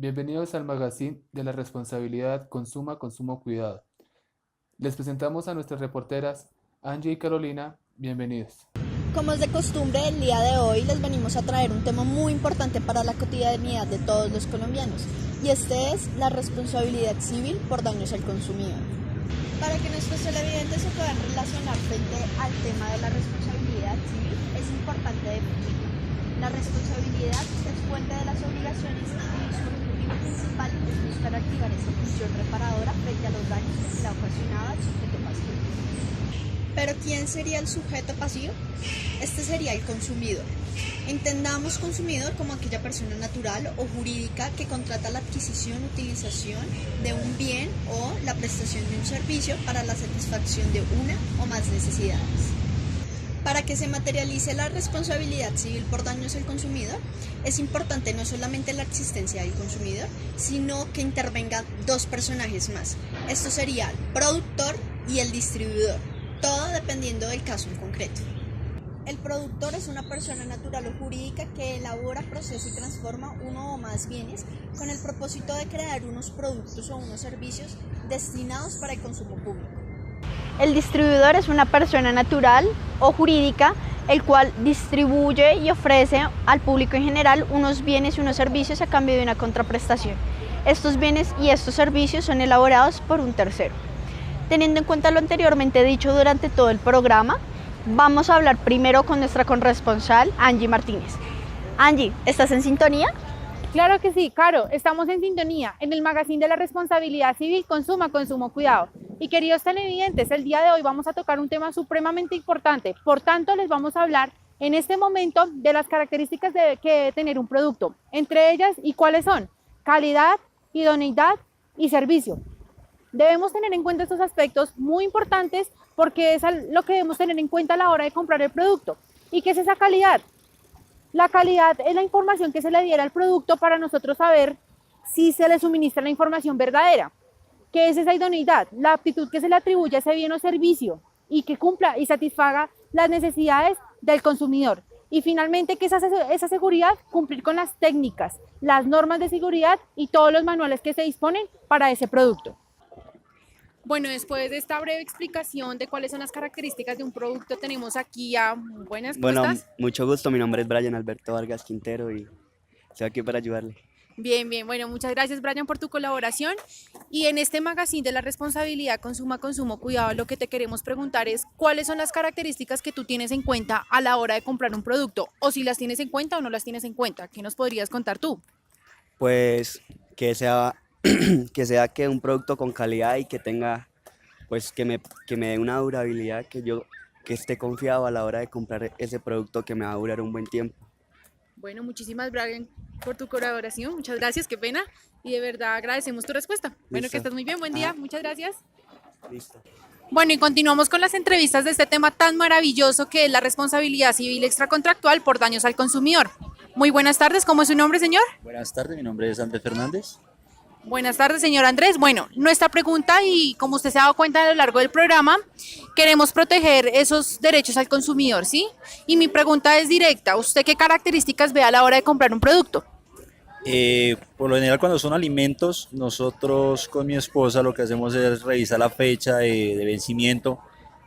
Bienvenidos al magazine de la responsabilidad Consuma, Consumo, Cuidado. Les presentamos a nuestras reporteras Angie y Carolina. Bienvenidos. Como es de costumbre, el día de hoy les venimos a traer un tema muy importante para la cotidianidad de todos los colombianos, y este es la responsabilidad civil por daños al consumidor. Para que nuestros televidentes se puedan relacionar frente al tema de la responsabilidad civil, es importante definir. La responsabilidad es fuente de las obligaciones y su objetivo principal es buscar activar esa función reparadora frente a los daños que se le ha ocasionado al sujeto pasivo. ¿Pero quién sería el sujeto pasivo? Este sería el consumidor. Entendamos consumidor como aquella persona natural o jurídica que contrata la adquisición, utilización de un bien o la prestación de un servicio para la satisfacción de una o más necesidades. Para que se materialice la responsabilidad civil por daños al consumidor, es importante no solamente la existencia del consumidor, sino que intervengan dos personajes más. Esto sería el productor y el distribuidor, todo dependiendo del caso en concreto. El productor es una persona natural o jurídica que elabora, procesa y transforma uno o más bienes con el propósito de crear unos productos o unos servicios destinados para el consumo público. El distribuidor es una persona natural o jurídica el cual distribuye y ofrece al público en general unos bienes y unos servicios a cambio de una contraprestación. Estos bienes y estos servicios son elaborados por un tercero. Teniendo en cuenta lo anteriormente dicho durante todo el programa, vamos a hablar primero con nuestra corresponsal Angie Martínez. Angie, ¿estás en sintonía? Claro que sí, Caro, estamos en sintonía en el magazine de la responsabilidad civil Consuma, Consumo, Cuidado. Y queridos televidentes, el día de hoy vamos a tocar un tema supremamente importante, por tanto les vamos a hablar en este momento de las características que debe tener un producto, entre ellas y cuáles son: calidad, idoneidad y servicio. Debemos tener en cuenta estos aspectos muy importantes porque es lo que debemos tener en cuenta a la hora de comprar el producto. ¿Y qué es esa calidad? La calidad es la información que se le diera al producto para nosotros saber si se le suministra la información verdadera. ¿Qué es esa idoneidad? La aptitud que se le atribuye a ese bien o servicio y que cumpla y satisfaga las necesidades del consumidor. Y finalmente, ¿qué es esa seguridad? Cumplir con las técnicas, las normas de seguridad y todos los manuales que se disponen para ese producto. Bueno, después de esta breve explicación de cuáles son las características de un producto, tenemos aquí a Buenas, ¿cómo estás? Mucho gusto, mi nombre es Brian Alberto Vargas Quintero y estoy aquí para ayudarle. Bien, bien, bueno, muchas gracias Brian por tu colaboración. Y en este magazine de la responsabilidad Consuma, Consumo, Cuidado, lo que te queremos preguntar es cuáles son las características que tú tienes en cuenta a la hora de comprar un producto, o si las tienes en cuenta o no las tienes en cuenta. ¿Qué nos podrías contar tú? Pues que sea, que un producto con calidad y que tenga, pues que me dé una durabilidad, que esté confiado a la hora de comprar ese producto que me va a durar un buen tiempo. Bueno, muchísimas Brian por tu colaboración, muchas gracias, qué pena, y de verdad agradecemos tu respuesta. Bueno, Listo. que estés muy bien, buen día, muchas gracias. Listo. Bueno, y continuamos con las entrevistas de este tema tan maravilloso que es la responsabilidad civil extracontractual por daños al consumidor. Muy buenas tardes, ¿cómo es su nombre, señor? Buenas tardes, mi nombre es Andrés Fernández. Buenas tardes, señor Andrés. Bueno, nuestra pregunta, y como usted se ha dado cuenta a lo largo del programa, queremos proteger esos derechos al consumidor, ¿sí? Y mi pregunta es directa, ¿usted qué características ve a la hora de comprar un producto? Por lo general, cuando son alimentos, nosotros con mi esposa lo que hacemos es revisar la fecha de vencimiento.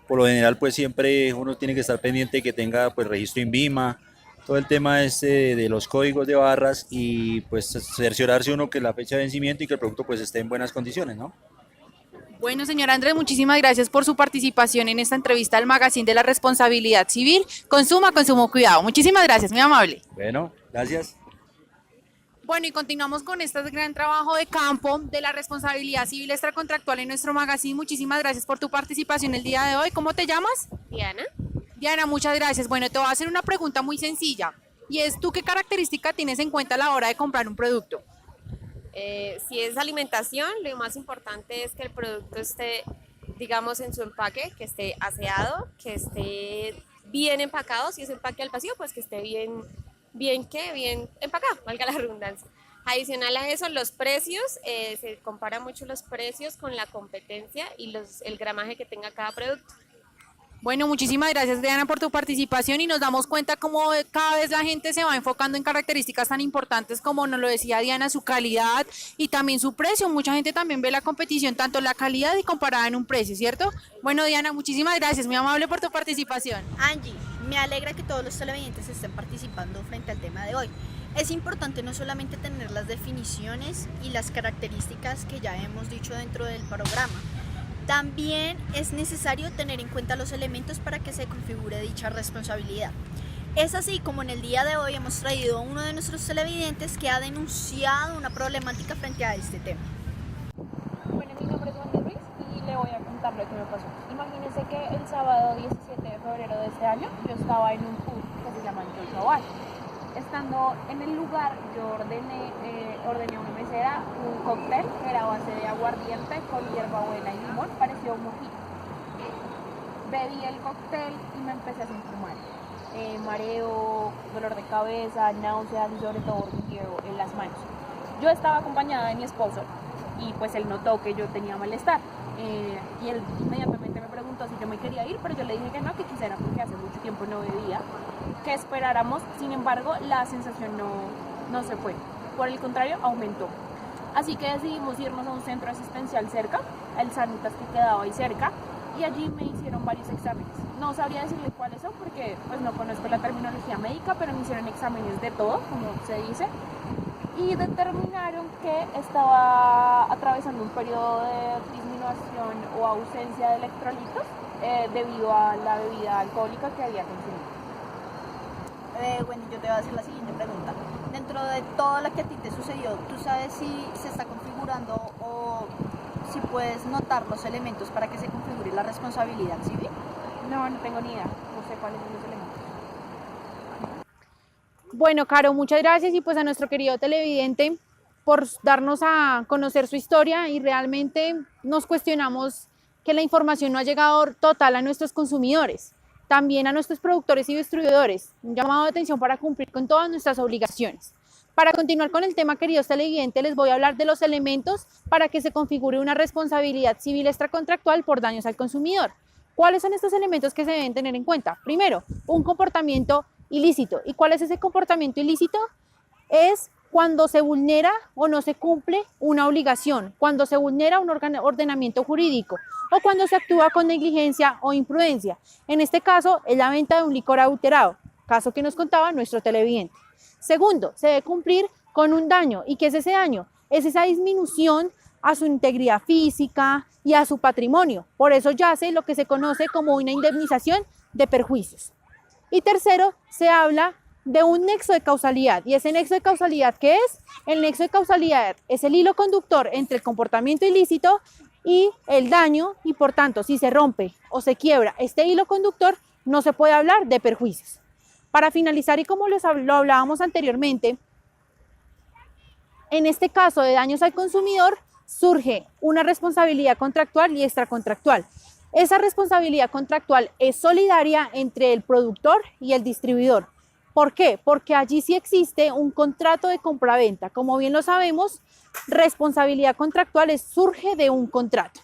Por lo general, pues siempre uno tiene que estar pendiente de que tenga pues registro INVIMA, todo el tema este de los códigos de barras y pues cerciorarse uno que la fecha de vencimiento y que el producto pues esté en buenas condiciones, ¿no? Bueno, señor Andrés, muchísimas gracias por su participación en esta entrevista al magazine de la responsabilidad civil. Consuma, consumo, cuidado. Muchísimas gracias, muy amable. Bueno, gracias. Bueno, y continuamos con este gran trabajo de campo de la responsabilidad civil extracontractual en nuestro magazine. Muchísimas gracias por tu participación el día de hoy. ¿Cómo te llamas? Diana, Diana, muchas gracias. Bueno, te voy a hacer una pregunta muy sencilla. Y es, ¿tú qué característica tienes en cuenta a la hora de comprar un producto? si es alimentación, lo más importante es que el producto esté, digamos, en su empaque, que esté aseado, que esté bien empacado. Si es empaque al vacío, pues que esté bien empacado, valga la redundancia. Adicional a eso, los precios, se compara mucho los precios con la competencia y el gramaje que tenga cada producto. Bueno, muchísimas gracias, Diana, por tu participación y nos damos cuenta cómo cada vez la gente se va enfocando en características tan importantes como nos lo decía Diana, su calidad y también su precio. Mucha gente también ve la competición, tanto la calidad y comparada en un precio, ¿cierto? Bueno, Diana, muchísimas gracias, muy amable por tu participación. Angie, me alegra que todos los televidentes estén participando frente al tema de hoy. Es importante no solamente tener las definiciones y las características que ya hemos dicho dentro del programa, también es necesario tener en cuenta los elementos para que se configure dicha responsabilidad. Es así como en el día de hoy hemos traído a uno de nuestros televidentes que ha denunciado una problemática frente a este tema. Bueno, mi nombre es Wendy Ruiz y le voy a contar lo que me pasó. Imagínense que el sábado 17 de febrero de este año yo estaba en un pub que se llama Joshua Bar. Estando en el lugar, yo ordené a una mesera un cóctel que era a base de aguardiente con hierbabuena y limón, pareció un mojito. Bebí el cóctel y me empecé a sentir mal. Mareo, dolor de cabeza, náuseas y sobre todo hormigueo en las manos. Yo estaba acompañada de mi esposo y pues él notó que yo tenía malestar y él inmediatamente me preguntó si yo me quería ir, pero yo le dije que no, que quisiera porque hace mucho tiempo no bebía, que esperáramos. Sin embargo, la sensación no se fue, por el contrario aumentó. Así que decidimos irnos a un centro asistencial cerca, el Sanitas que quedaba ahí cerca, y allí me hicieron varios exámenes. No sabría decirle cuáles son porque pues no conozco la terminología médica, pero me hicieron exámenes de todo, como se dice, y determinaron que estaba atravesando un periodo de disminución o ausencia de electrolitos debido a la bebida alcohólica que había consumido. Bueno, yo te voy a hacer la siguiente pregunta. Dentro de todo lo que a ti te sucedió, ¿tú sabes si se está configurando o si puedes notar los elementos para que se configure la responsabilidad civil? No tengo ni idea, no sé cuáles son los elementos. Bueno, Caro, muchas gracias y pues a nuestro querido televidente por darnos a conocer su historia y realmente nos cuestionamos que la información no ha llegado total a nuestros consumidores, también a nuestros productores y distribuidores, un llamado de atención para cumplir con todas nuestras obligaciones. Para continuar con el tema, queridos televidentes, les voy a hablar de los elementos para que se configure una responsabilidad civil extracontractual por daños al consumidor. ¿Cuáles son estos elementos que se deben tener en cuenta? Primero, un comportamiento ilícito. ¿Y cuál es ese comportamiento ilícito? Es cuando se vulnera o no se cumple una obligación, cuando se vulnera un ordenamiento jurídico o cuando se actúa con negligencia o imprudencia. En este caso, es la venta de un licor adulterado, caso que nos contaba nuestro televidente. Segundo, se debe cumplir con un daño. ¿Y qué es ese daño? Es esa disminución a su integridad física y a su patrimonio. Por eso yace lo que se conoce como una indemnización de perjuicios. Y tercero, se habla de un nexo de causalidad. ¿Y ese nexo de causalidad qué es? El nexo de causalidad es el hilo conductor entre el comportamiento ilícito y el daño, y por tanto, si se rompe o se quiebra este hilo conductor, no se puede hablar de perjuicios. Para finalizar, y como lo hablábamos anteriormente, en este caso de daños al consumidor, surge una responsabilidad contractual y extracontractual. Esa responsabilidad contractual es solidaria entre el productor y el distribuidor. ¿Por qué? Porque allí sí existe un contrato de compraventa. Como bien lo sabemos, responsabilidad contractual surge de un contrato.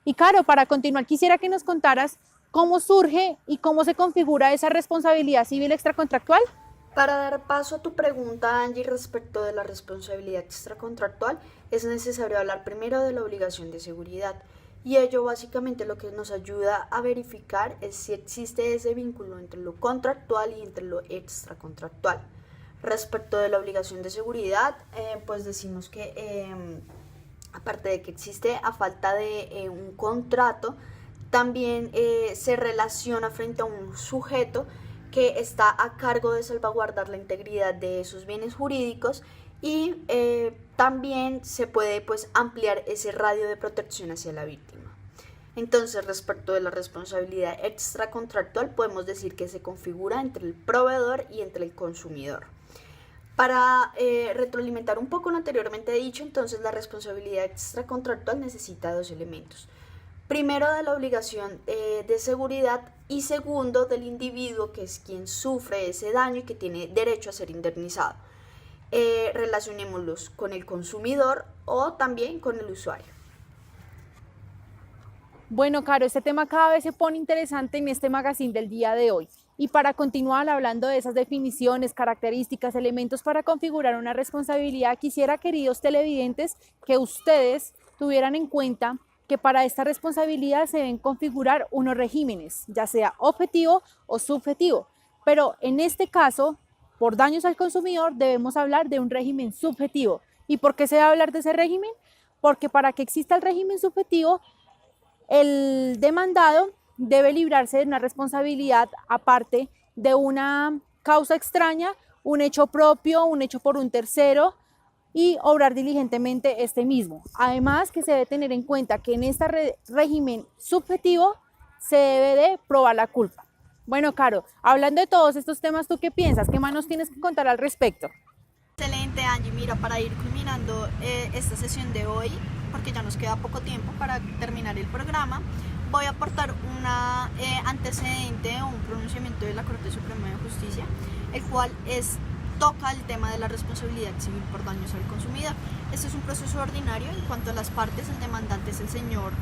Y Caro, para continuar, quisiera que nos contaras cómo surge y cómo se configura esa responsabilidad civil extracontractual. Para dar paso a tu pregunta, Angie, respecto de la responsabilidad extracontractual, es necesario hablar primero de la obligación de seguridad. Y ello básicamente lo que nos ayuda a verificar es si existe ese vínculo entre lo contractual y entre lo extracontractual. Respecto de la obligación de seguridad, pues decimos que aparte de que existe a falta de un contrato, también se relaciona frente a un sujeto que está a cargo de salvaguardar la integridad de esos bienes jurídicos y también se puede pues ampliar ese radio de protección hacia la víctima. Entonces, respecto de la responsabilidad extracontractual, podemos decir que se configura entre el proveedor y entre el consumidor. Para retroalimentar un poco lo anteriormente dicho, entonces la responsabilidad extracontractual necesita dos elementos. Primero, de la obligación de seguridad y segundo, del individuo que es quien sufre ese daño y que tiene derecho a ser indemnizado. Relacionémoslos con el consumidor o también con el usuario. Bueno, Caro, este tema cada vez se pone interesante en este magazine del día de hoy. Y para continuar hablando de esas definiciones, características, elementos para configurar una responsabilidad, quisiera, queridos televidentes, que ustedes tuvieran en cuenta que para esta responsabilidad se deben configurar unos regímenes, ya sea objetivo o subjetivo. Pero en este caso, por daños al consumidor, debemos hablar de un régimen subjetivo. ¿Y por qué se debe hablar de ese régimen? Porque para que exista el régimen subjetivo, el demandado debe librarse de una responsabilidad aparte de una causa extraña, un hecho propio, un hecho por un tercero y obrar diligentemente este mismo. Además que se debe tener en cuenta que en este régimen subjetivo se debe de probar la culpa. Bueno, Caro, hablando de todos estos temas, ¿tú qué piensas? ¿Qué más nos tienes que contar al respecto? Excelente, Angie. Mira, para ir culminando esta sesión de hoy, porque ya nos queda poco tiempo para terminar el programa, voy a aportar un antecedente o un pronunciamiento de la Corte Suprema de Justicia, el cual toca el tema de la responsabilidad civil por daños al consumidor. Este es un proceso ordinario en cuanto a las partes. El demandante es el señor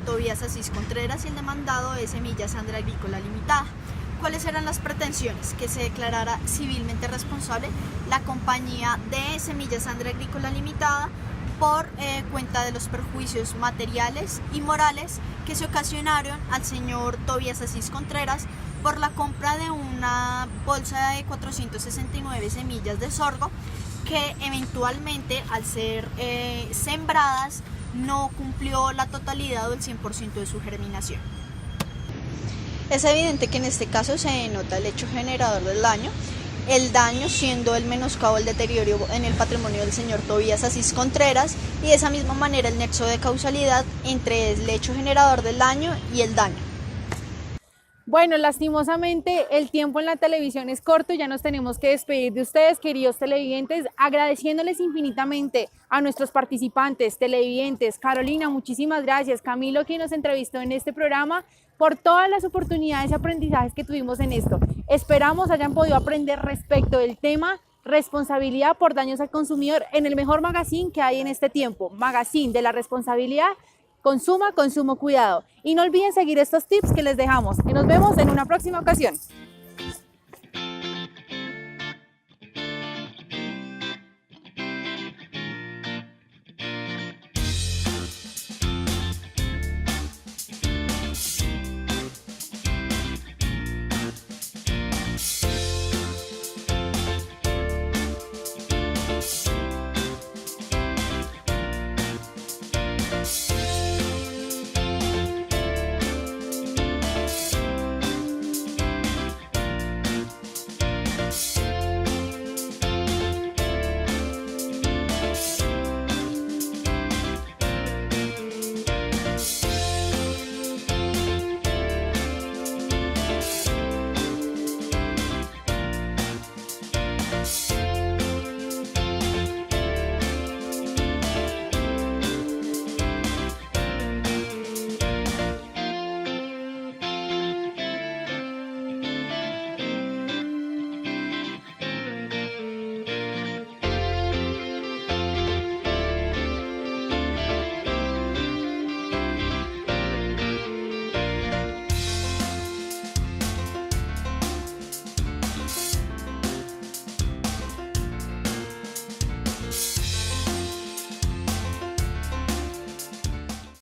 Tobías Asís Contreras y el demandado es Semillas Sandra Agrícola Limitada. ¿Cuáles eran las pretensiones? Que se declarara civilmente responsable la compañía de Semillas Sandra Agrícola Limitada por cuenta de los perjuicios materiales y morales que se ocasionaron al señor Tobías Asís Contreras por la compra de una bolsa de 469 semillas de sorgo que eventualmente, al ser sembradas, no cumplió la totalidad o el 100% de su germinación. Es evidente que en este caso se denota el hecho generador del daño, el daño siendo el menoscabo, el deterioro en el patrimonio del señor Tobías Asís Contreras, y de esa misma manera el nexo de causalidad entre el hecho generador del daño y el daño. Bueno, lastimosamente el tiempo en la televisión es corto y ya nos tenemos que despedir de ustedes, queridos televidentes, agradeciéndoles infinitamente a nuestros participantes, televidentes. Carolina, muchísimas gracias. Camilo, quien nos entrevistó en este programa, por todas las oportunidades y aprendizajes que tuvimos en esto. Esperamos hayan podido aprender respecto del tema responsabilidad por daños al consumidor en el mejor magazine que hay en este tiempo, Magazine de la Responsabilidad. Consuma, consumo, cuidado. Y no olviden seguir estos tips que les dejamos. Y nos vemos en una próxima ocasión.